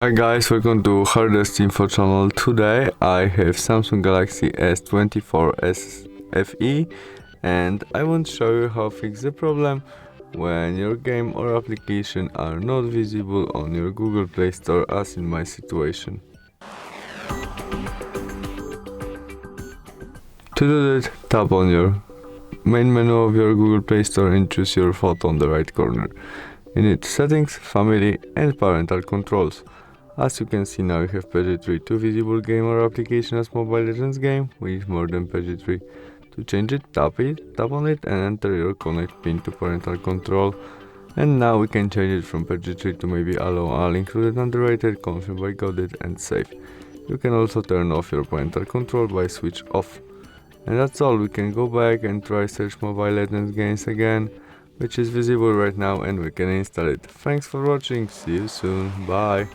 Hi guys, welcome to HardReset.Info channel. Today I have Samsung Galaxy S24 FE and I want to show you how to fix the problem when your game or application are not visible on your Google Play Store, as in my situation. To do that, tap on your main menu of your Google Play Store and choose your photo on the right corner. You need Settings, Family and Parental Controls. As you can see now, you have PG3 to visible game or application as Mobile Legends game with more than PG3. To change it, tap on it and enter your connect pin to parental control. And now we can change it from PG3 to maybe allow all included underrated, confirm by got it and save. You can also turn off your parental control by switch off. And that's all. We can go back and try search Mobile Legends games again, which is visible right now, and we can install it. Thanks for watching, see you soon, bye.